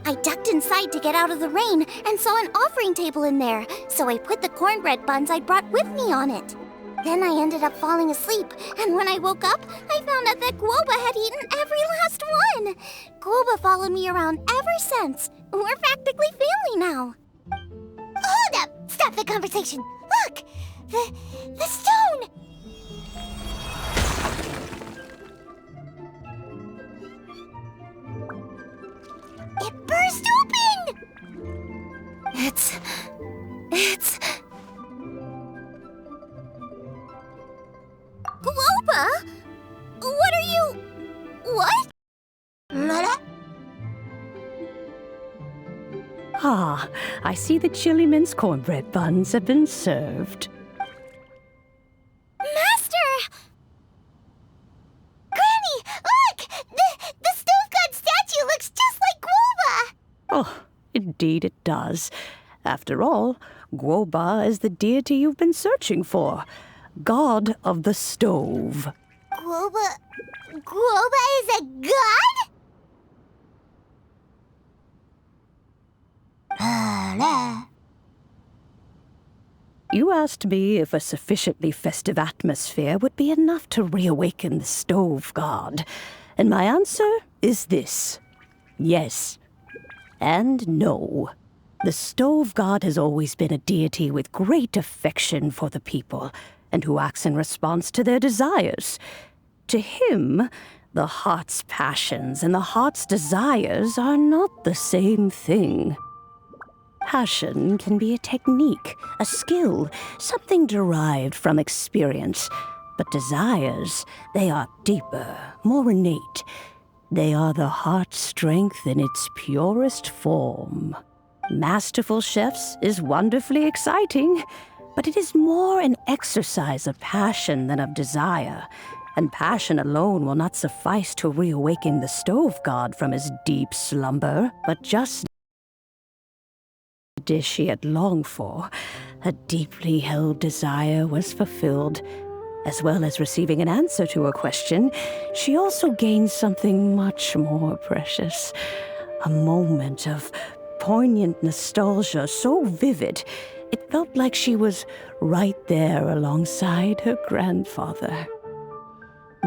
I ducked inside to get out of the rain and saw an offering table in there, so I put the cornbread buns I'd brought with me on it. Then I ended up falling asleep, and when I woke up, I found out that Guoba had eaten every last one. Guoba followed me around ever since. We're practically family now. Hold up! Stop the conversation! Look! The stone! It burst open! It's... Guoba? What are you... What? Ah, I see the chili mince cornbread buns have been served. Master! Granny, look! The stove god statue looks just like Guoba! Oh, indeed it does. After all, Guoba is the deity you've been searching for. God of the stove. Guoba is a god? You asked me if a sufficiently festive atmosphere would be enough to reawaken the stove god. And my answer is this. Yes. And no. The stove god has always been a deity with great affection for the people, and who acts in response to their desires. To him, the heart's passions and the heart's desires are not the same thing. Passion can be a technique, a skill, something derived from experience. But desires, they are deeper, more innate. They are the heart's strength in its purest form. Masterful chefs is wonderfully exciting, but it is more an exercise of passion than of desire. And passion alone will not suffice to reawaken the stove god from his deep slumber, but just the dish he had longed for, a deeply held desire was fulfilled. As well as receiving an answer to a question, she also gained something much more precious. A moment of poignant nostalgia so vivid, it felt like she was right there alongside her grandfather.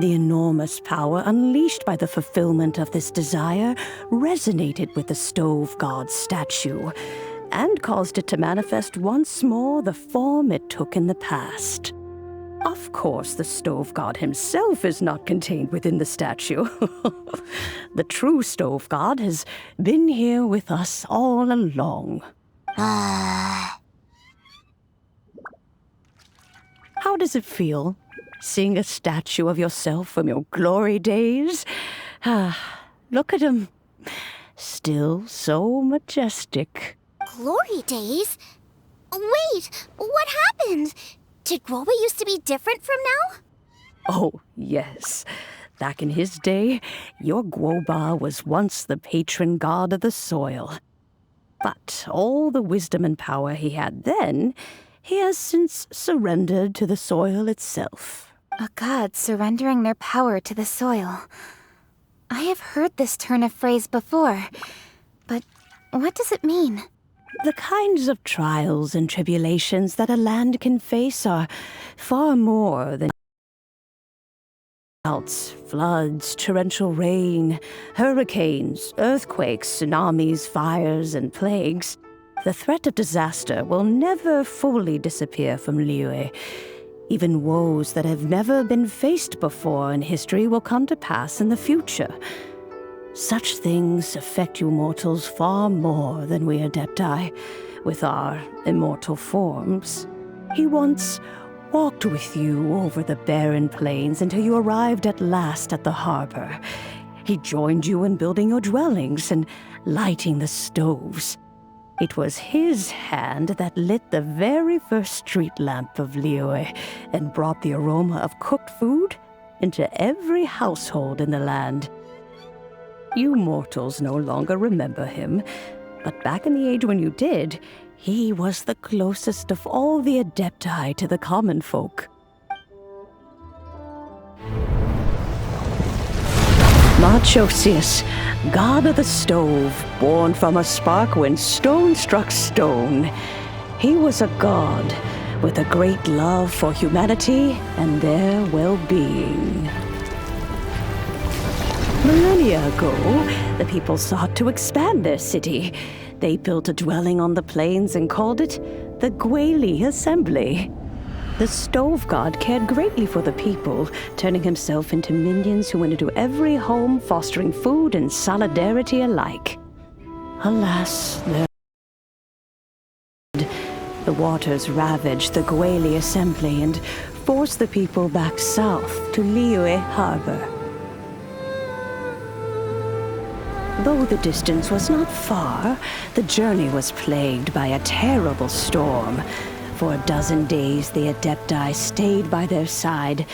The enormous power unleashed by the fulfillment of this desire resonated with the stove god's statue, and caused it to manifest once more the form it took in the past. Of course, the stove god himself is not contained within the statue. The true stove god has been here with us all along. How does it feel, seeing a statue of yourself from your glory days? Look at him. Still so majestic. Glory days? Wait, what happened? Did Guoba used to be different from now? Oh, yes. Back in his day, your Guoba was once the patron god of the soil. But all the wisdom and power he had then, he has since surrendered to the soil itself. A god surrendering their power to the soil. I have heard this turn of phrase before, but what does it mean? The kinds of trials and tribulations that a land can face are far more than droughts, floods, torrential rain, hurricanes, earthquakes, tsunamis, fires, and plagues. The threat of disaster will never fully disappear from Liyue. Even woes that have never been faced before in history will come to pass in the future. Such things affect you mortals far more than we Adepti, with our immortal forms. He once walked with you over the barren plains until you arrived at last at the harbor. He joined you in building your dwellings and lighting the stoves. It was his hand that lit the very first street lamp of Liyue and brought the aroma of cooked food into every household in the land. You mortals no longer remember him, but back in the age when you did, he was the closest of all the Adepti to the common folk. Marchosius, god of the stove, born from a spark when stone struck stone. He was a god with a great love for humanity and their well-being. Millennia ago, the people sought to expand their city. They built a dwelling on the plains and called it the Gwali Assembly. The stove god cared greatly for the people, turning himself into minions who went into every home, fostering food and solidarity alike. Alas, the waters ravaged the Gwali Assembly and forced the people back south to Liyue Harbor. Though the distance was not far, the journey was plagued by a terrible storm. For a dozen days, the Adepti stayed by their side.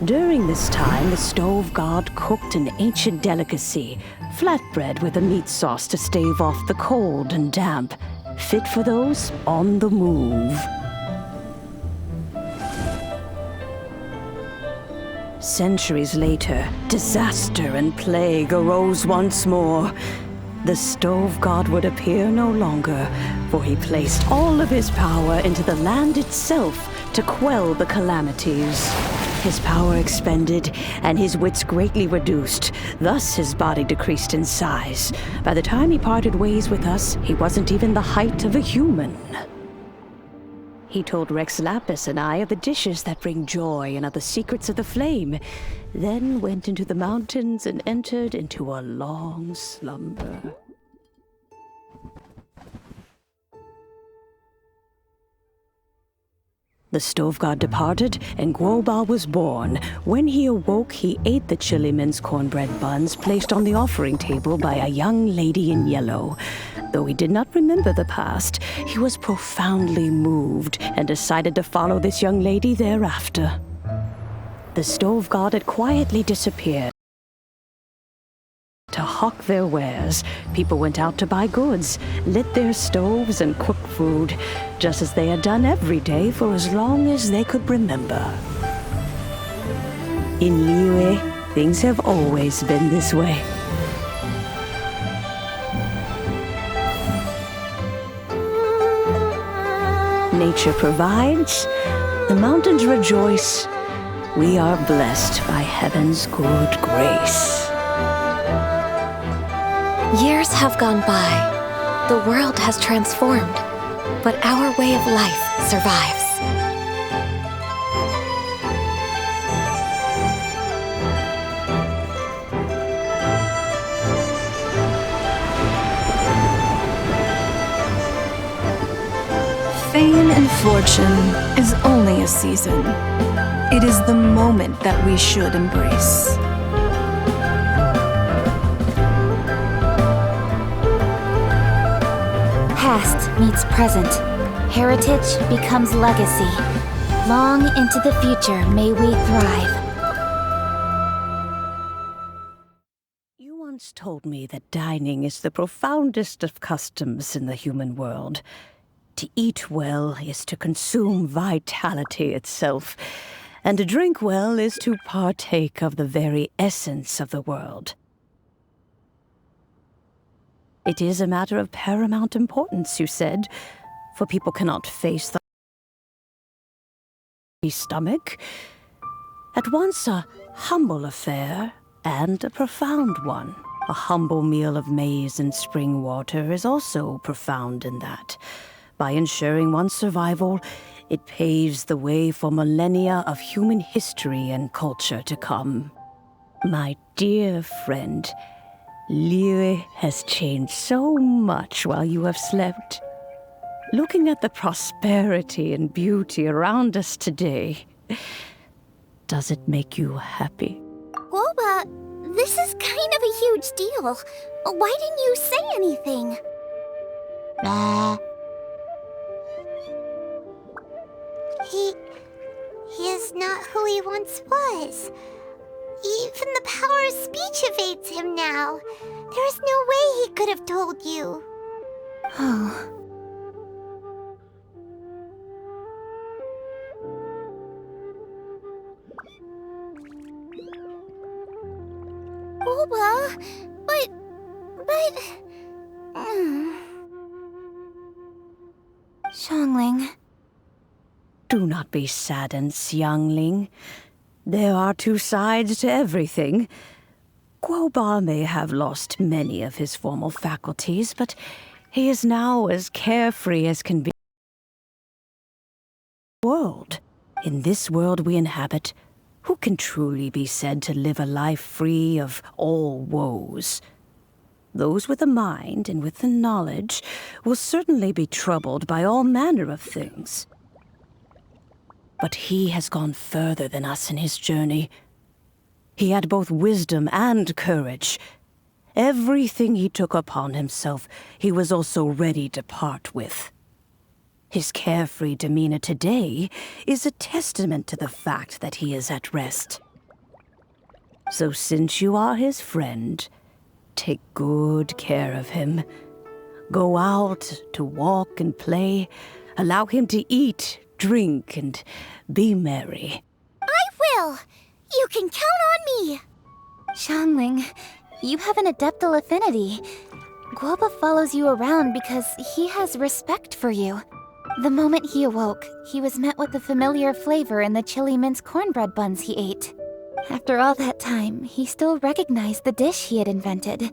During this time, the stove god cooked an ancient delicacy, flatbread with a meat sauce to stave off the cold and damp, fit for those on the move. Centuries later, disaster and plague arose once more. The stove god would appear no longer, for he placed all of his power into the land itself to quell the calamities. His power expended, and his wits greatly reduced. Thus his body decreased in size. By the time he parted ways with us, he wasn't even the height of a human. He told Rex Lapis and I of the dishes that bring joy and of the secrets of the flame, then went into the mountains and entered into a long slumber. The stove god departed, and Guobal was born. When he awoke, he ate the Chiliman's cornbread buns placed on the offering table by a young lady in yellow. Though he did not remember the past, he was profoundly moved and decided to follow this young lady thereafter. The stove god had quietly disappeared. To hawk their wares, people went out to buy goods, lit their stoves, and cooked food, just as they had done every day for as long as they could remember. In Liyue, things have always been this way. Nature provides, the mountains rejoice. We are blessed by heaven's good grace. Years have gone by. The world has transformed, but our way of life survives. Fame and fortune is only a season. It is the moment that we should embrace. Past meets present. Heritage becomes legacy. Long into the future may we thrive. You once told me that dining is the profoundest of customs in the human world. To eat well is to consume vitality itself, and to drink well is to partake of the very essence of the world. It is a matter of paramount importance, you said, for people cannot face the stomach. At once a humble affair and a profound one. A humble meal of maize and spring water is also profound in that. By ensuring one's survival, it paves the way for millennia of human history and culture to come. My dear friend, Liyue has changed so much while you have slept. Looking at the prosperity and beauty around us today, does it make you happy? Guoba, this is kind of a huge deal. Why didn't you say anything? He is not who he once was. Even the power of speech evades him now. There is no way he could have told you. Oh. Guoba, but... Xiangling. Do not be saddened, Xiangling. There are two sides to everything. Guoba may have lost many of his formal faculties, but he is now as carefree as can be. World. In this world we inhabit, who can truly be said to live a life free of all woes? Those with a mind and with the knowledge will certainly be troubled by all manner of things. But he has gone further than us in his journey. He had both wisdom and courage. Everything he took upon himself, he was also ready to part with. His carefree demeanor today is a testament to the fact that he is at rest. So since you are his friend, take good care of him. Go out to walk and play. Allow him to eat, drink, and be merry. I will! You can count on me! Xiangling, you have an adeptal affinity. Guoba follows you around because he has respect for you. The moment he awoke, he was met with the familiar flavor in the chili mince cornbread buns he ate. After all that time, he still recognized the dish he had invented,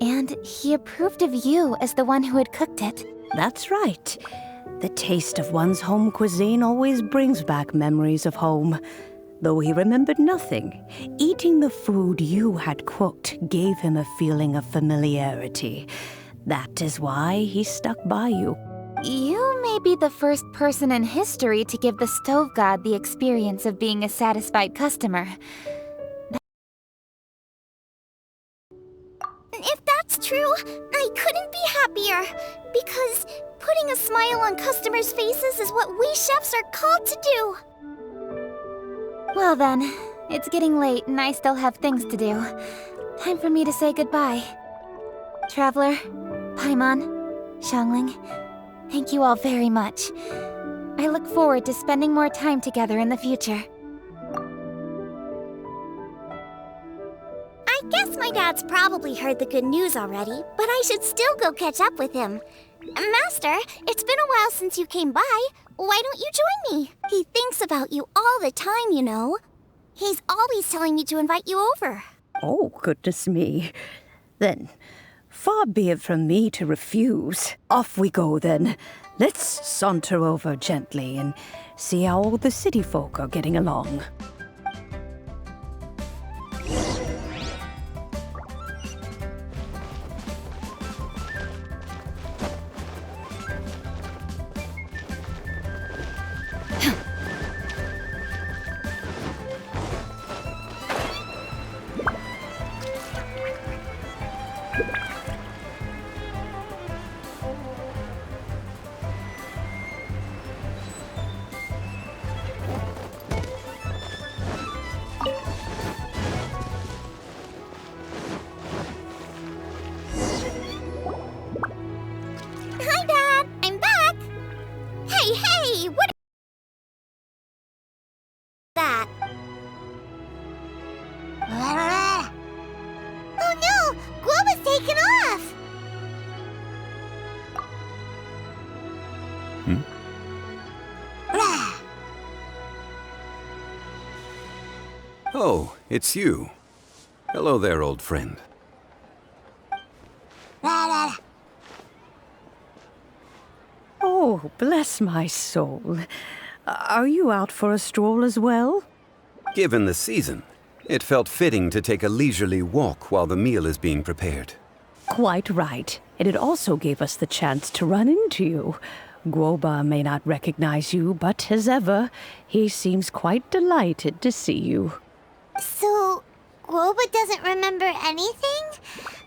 and he approved of you as the one who had cooked it. That's right. The taste of one's home cuisine always brings back memories of home. Though he remembered nothing, eating the food you had cooked gave him a feeling of familiarity. That is why he stuck by you. You may be the first person in history to give the stove god the experience of being a satisfied customer. If that's true, I couldn't be happier. Because putting a smile on customers' faces is what we chefs are called to do. Well then, it's getting late and I still have things to do. Time for me to say goodbye. Traveler, Paimon, Xiangling, thank you all very much. I look forward to spending more time together in the future. I guess my dad's probably heard the good news already, but I should still go catch up with him. Master, it's been a while since you came by. Why don't you join me? He thinks about you all the time, you know. He's always telling me to invite you over. Oh, goodness me. Then, far be it from me to refuse. Off we go, then. Let's saunter over gently and see how all the city folk are getting along. Hi, Dad! I'm back! Hey! What is that? Oh no! Guoba's taken off! Oh, it's you. Hello there, old friend. Oh, bless my soul. Are you out for a stroll as well? Given the season, it felt fitting to take a leisurely walk while the meal is being prepared. Quite right. And it also gave us the chance to run into you. Guoba may not recognize you, but as ever, he seems quite delighted to see you. So, Guoba doesn't remember anything,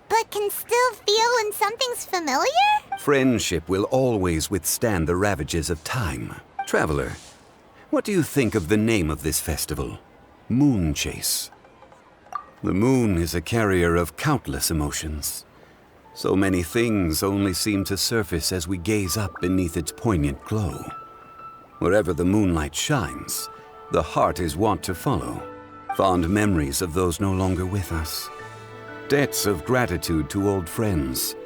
but can still feel when something's familiar? Friendship will always withstand the ravages of time. Traveler, what do you think of the name of this festival? Moon Chase. The moon is a carrier of countless emotions. So many things only seem to surface as we gaze up beneath its poignant glow. Wherever the moonlight shines, the heart is wont to follow. Fond memories of those no longer with us. Debts of gratitude to old friends.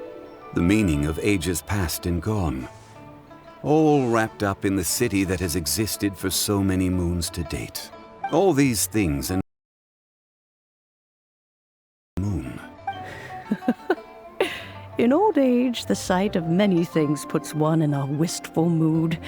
The meaning of ages past and gone. All wrapped up in the city that has existed for so many moons to date. All these things and moon. In old age, the sight of many things puts one in a wistful mood.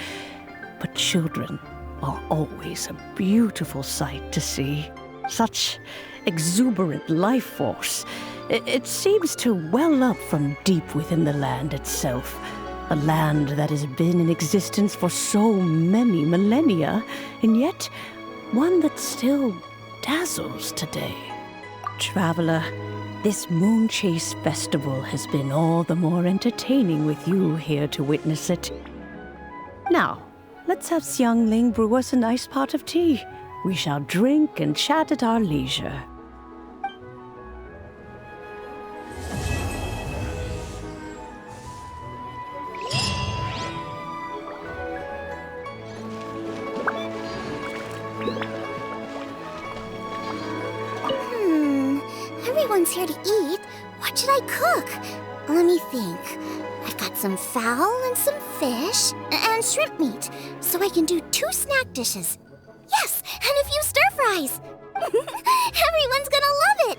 But children are always a beautiful sight to see. Such exuberant life force. It seems to well up from deep within the land itself. A land that has been in existence for so many millennia, and yet one that still dazzles today. Traveler, this Moon Chase Festival has been all the more entertaining with you here to witness it. Now, let's have Xiangling brew us a nice pot of tea. We shall drink and chat at our leisure. Everyone's here to eat. What should I cook? Let me think. I've got some fowl and some fish and shrimp meat, so I can do 2 snack dishes. Yes, and a few stir fries. Everyone's gonna love it.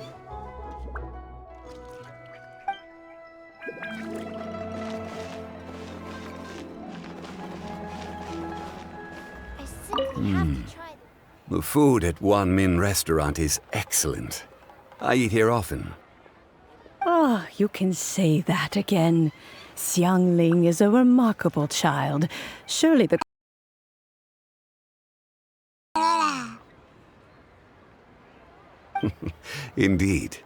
I simply have to try The food at Wan Min restaurant is excellent. I eat here often. Ah, you can say that again. Xiangling is a remarkable child. Surely the... Indeed.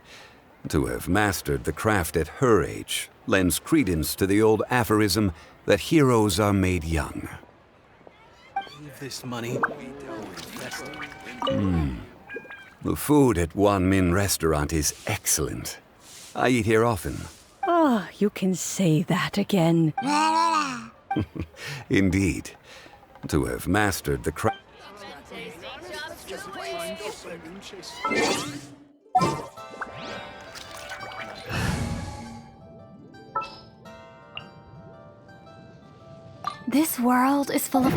To have mastered the craft at her age lends credence to the old aphorism that heroes are made young. Leave this money. The food at Wan Min restaurant is excellent. I eat here often. Ah, you can say that again. Indeed. To have mastered the craft... This world is full of